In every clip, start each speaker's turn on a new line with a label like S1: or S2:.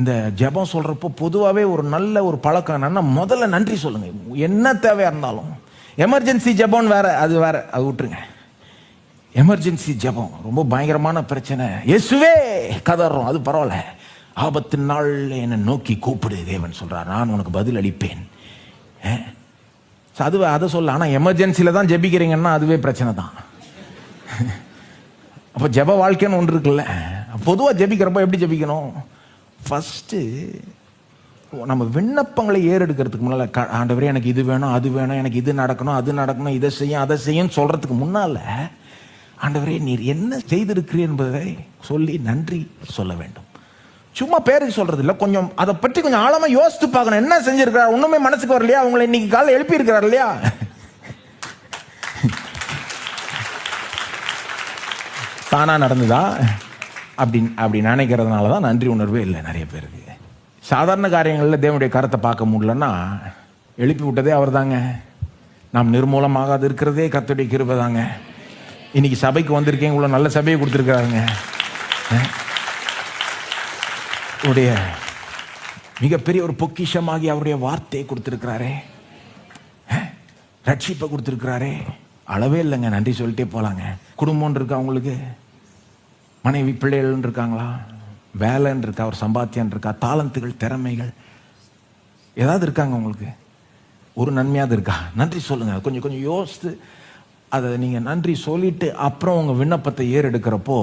S1: இந்த ஜெபம் சொல்றப்போ பொதுவாகவே ஒரு நல்ல ஒரு பழக்கம் என்னன்னா, முதல்ல நன்றி சொல்லுங்க. என்ன தேவையா இருந்தாலும். எமர்ஜென்சி ஜெபம் வேற, அது வேற, அது விட்டுருங்க. எமர்ஜென்சி ஜெபம் ரொம்ப பயங்கரமான பிரச்சனை, இயேசுவே கதறோம், அது பரவாயில்ல. ஆபத்து நாள் என்னை நோக்கி கூப்பிடு, தேவன் சொல்றார், நான் உனக்கு பதில் அளிப்பேன். அது அதை சொல்ல. ஆனால் எமர்ஜென்சியில தான் ஜெபிக்கிறீங்கன்னா அதுவே பிரச்சனை தான். அப்போ ஜெப வாழ்க்கைன்னு ஒன்று இருக்குல்ல. பொதுவாக ஜெபிக்கிறப்போ எப்படி ஜெபிக்கணும்? ஃபஸ்ட்டு நம்ம விண்ணப்பங்களை ஏறெடுக்கிறதுக்கு முன்னால், ஆண்டவரே எனக்கு இது வேணும், அது வேணும், எனக்கு இது நடக்கணும், அது நடக்கணும், இதை செய்யும், அதை செய்யும் சொல்கிறதுக்கு முன்னால், ஆண்டவரே நீர் என்ன செய்திருக்கிறீர் என்பதை சொல்லி நன்றி சொல்ல வேண்டும். சும்மா பேருக்கு சொல்கிறது இல்லை, கொஞ்சம் அதை பற்றி கொஞ்சம் ஆழமாக யோசித்து பார்க்கணும். என்ன செஞ்சிருக்கிறார், ஒன்றுமே மனசுக்கு வரலையா? உங்களை இன்னைக்கு காலையில் எழுப்பி இருக்கிறார் இல்லையா? தானா நடந்ததா அப்படி நினைக்கிறதுனால தான் நன்றி உணர்வே இல்லை நிறைய பேருக்கு. சாதாரண காரியங்களில் தேவனுடைய கரத்தை பார்க்க முடியலன்னா எழுப்பி விட்டதே அவர் தாங்க. நாம் நிர்மூலமாக அது இருக்கிறதே கர்த்தருடைய கிருபை தாங்க. இன்னைக்கு சபைக்கு வந்திருக்கேன், இவ்வளோ நல்ல சபையை கொடுத்துருக்காருங்க. உடைய மிகப்பெரிய ஒரு பொக்கிஷமாகி அவருடைய வார்த்தையை கொடுத்துருக்கிறாரே, ரட்சிப்பை கொடுத்துருக்கிறாரே, அளவே இல்லைங்க. நன்றி சொல்லிட்டே போகலாங்க. குடும்பம் இருக்கா உங்களுக்கு? மனைவி பிள்ளைகள் இருக்காங்களா? வேலைன்னு இருக்கா? ஒரு சம்பாத்தியம் இருக்கா? தாளந்துகள், திறமைகள் ஏதாவது இருக்காங்க உங்களுக்கு? ஒரு நன்மையாவது இருக்கா? நன்றி சொல்லுங்க. கொஞ்சம் கொஞ்சம் யோசித்து அதை நீங்கள் நன்றி சொல்லிட்டு அப்புறம் உங்கள் விண்ணப்பத்தை ஏறெடுக்கிறப்போ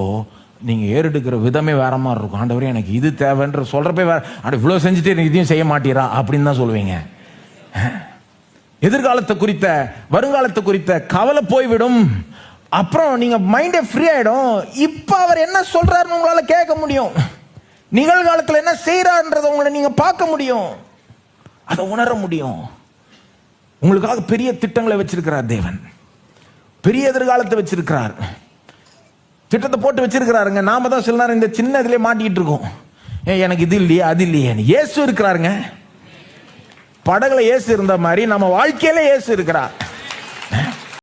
S1: நீங்கள் ஏறெடுக்கிற விதமே வேற மாதிரி இருக்கும். ஆண்டவரே எனக்கு இது தேவைன்ற சொல்கிறப்பே வேற, அப்படி இவ்வளோ செஞ்சுட்டு எனக்கு இதையும் செய்ய மாட்டீரா அப்படின்னு தான் சொல்லுவீங்க. எதிர்காலத்தை குறித்த, வருங்காலத்தை குறித்த கவலை போய்விடும். அப்புறம் நீங்க மைண்டே ஃப்ரீ ஆயிடும். இப்போ அவர் என்ன சொல்றாருன்னு உங்களால கேட்க முடியும். நிகழ்காலத்தில் என்ன செய்யறாருன்றதை உங்களை நீங்க பார்க்க முடியும், அதை உணர முடியும். உங்களுக்காக பெரிய திட்டங்களை வச்சிருக்கிறார் தேவன், பெரிய எதிர்காலத்தை வச்சிருக்கிறார், திட்டத்தை போட்டு வச்சிருக்கிறாருங்க. நாம தான் சில நேரம் இந்த சின்ன இதுல மாட்டிக்கிட்டு இருக்கோம். எனக்கு இது இல்லையே, அது இல்லையே. இயேசு இருக்கிறாருங்க. படகுல இயேசு இருந்த மாதிரி நம்ம வாழ்க்கையில இயேசு இருக்கிறார்.